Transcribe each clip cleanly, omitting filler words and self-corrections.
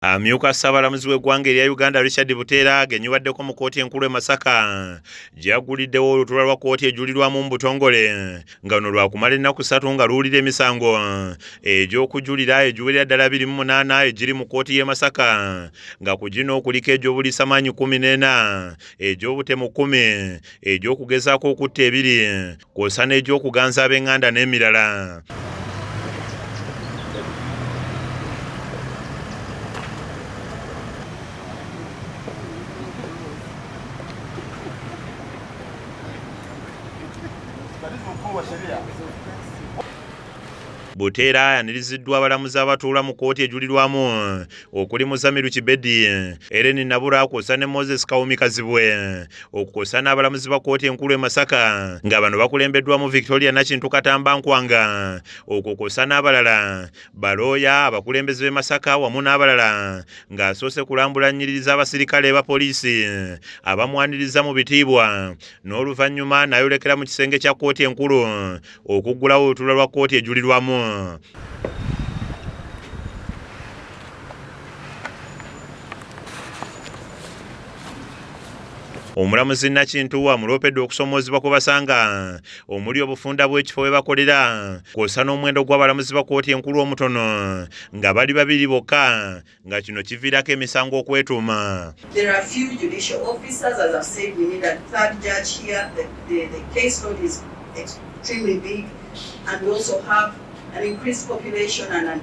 Amyuka Ssaabalamuzi w'eggwanga erya Uganda Richard Buteera agenyiwaddeko mu kkooti enkulu e Masaka gy'agguliddewo olutuula lwa kkooti ejulirwamu mu butongole nga luno lwakumala ennaku 3 nga luwulira emisango egy'okujulira egiwerera ddala 28 egiri mu kkooti y'e Masaka nga ku gino kuliko egy'obuliisamaanyi 14, egy'obutemu 10, egy'okugezaako okutta 2 kw'ossa n'egy'okuganza ab'eŋŋanda n'emirala. Buteera yaniriziddwa abalamuzi abatuula mu kkooti ejulirwamu okuli Muzamiru Kibedi, Ellen Nabura kw'ossa ne Moses Kawumi Kazibwe okukosa n'abalamuzi ba kkooti enkulu e Masaka nga bano bakulembeddwamu Victoria Nakintu Katamba Nkwanga okukosa n'abalala balooya abakulembeze b'e Masaka wamu n'abalala ng'asoose kulambulanyiririza abasirikale ba poliisi abamwaniriza mu bitiibwa n'oluvannyuma n'ayolekera mu kisenge kya kkooti enkulu okuggulawo olutuula lwa kkooti ejulirwamu. Omulamuzi Nakintu amuloopedde okusomoozebwa kwe basanga omuli obufunda bw'ekifo we bakolera kw'ossa n'omuwendo gw'abalamuzi ba kkooti enkulu omutono nga bali 2 bokka nga kino kiviirako emisango okwetuuma. There are few judicial officers, as I've said, we need a third judge here. The caseload is extremely big, and we also have an increased population and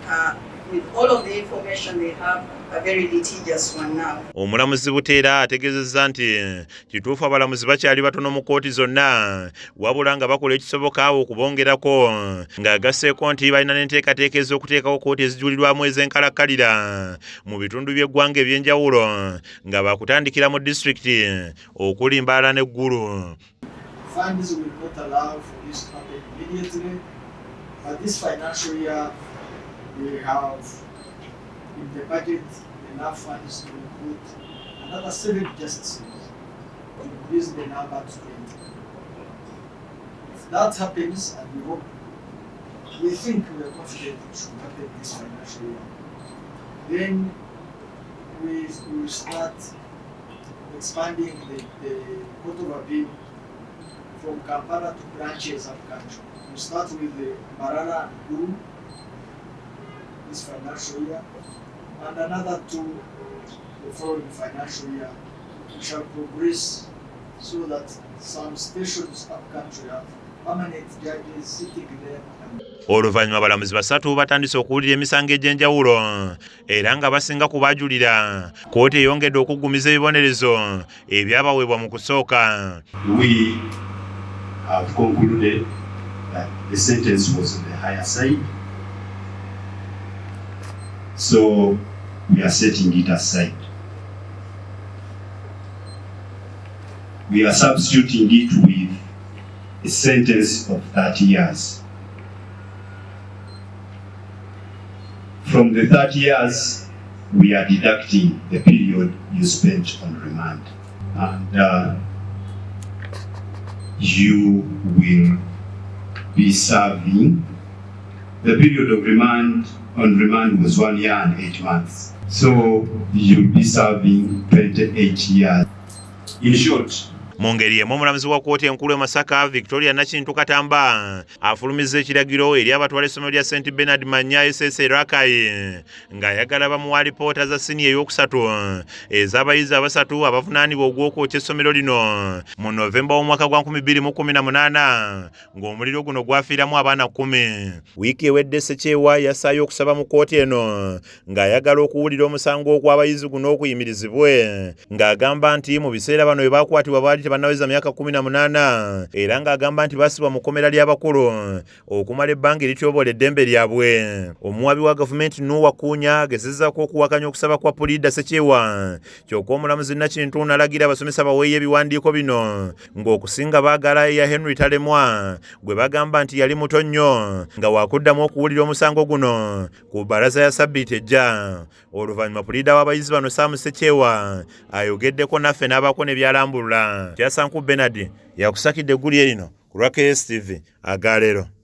with all of the information they have, a very litigious one now. Omulamuzi Buteera ategeezezza nti kituufu abalamuzi bakyali batono mu kkooti zonna wabula nga bakola ekisoboka okubongerako ng'agasseeko nti balina n'enteekateeka ez'okuteekawo kkooti ezijulirwamu ez'enkalakkalira mu bitundu by'eggwanga eby'enjawulo nga bakutandikira mu disitulikiti okuli Mbaala n'Eggulu. Funds will not allow for this to happen immediately. But this financial year, we have in the budget enough funds to recruit another 7 justices to increase the number to 20. If that happens, and we think we are confident it should happen this financial year, then we will start expanding the Court of Appeal from Kampala to branches up country. We start with the Marara and Guru this financial year, and another 2 the following financial year. We shall progress so that some stations up country have permanent judges sitting there. Oluvannyuma abalamuzi 3 batandise okuwulira emisango egy'enjawulo era nga basinga ku baajulira kkooti eyongedde okuggumiza ebibonerezo ebyabaweebwa mu kusooka. We have concluded that the sentence was on the higher side, so we are setting it aside. We are substituting it with a sentence of 30 years. From the 30 years, we are deducting the period you spent on remand, and you will be serving. The period of remand was 1 year and 8 months. So you'll be serving 28 years. In short, mu ngeri emu omulamuzi wa kkooti enkulu e Masaka Victoria Nakintu Katamba afulumizza ekiragiro eri abatwala essomero lya St Bernard Manya SSA Rakai ng'ayagala bamuwa alipoota za siniya ey'okusatu ez'abayizi 3 abavunaanibwa ogw'okwokya essomero lino mu Novemba w'omwaka gwa 2018 ng'omuliro guno gwafiiramu abaana 10. Wiiki ewedde Ssekyewa yassaayo okusaba mu kkooti eno ng'ayagala okuwulira omusango ogw'abayizi guno okuyimirizibwe ng'agamba nti mu biseera bano bwe baakwatibwa baali tebannaweza myaka 18 era ng'agamba nti basibwa mu kkomera ly'abakulu okumala ebbanga erityoboola eddembe lyabwe. Omuwabi wa gavumenti Noah Kunya agezezzaako okuwakanya okusaba kwa Puliida Ssekyewa kyokka omulamuzi Nakintu n'alagira abasomesa baweeyo ebiwandiiko bino ng'okusinga baagala eya Henry Talemwa gwe bagamba nti yali muto nnyo nga waakuddamu okuwulira omusango guno ku bbalaza ya Ssabbiiti ejja. Oluvannyuma Puliida w'abayizi bano Sam Ssekyewa ayogeddeko naffe n'abaako ne byalambulula. Kyasanku Bernard yakusakidde eggulire lino ku lwa KSTV Agaleero.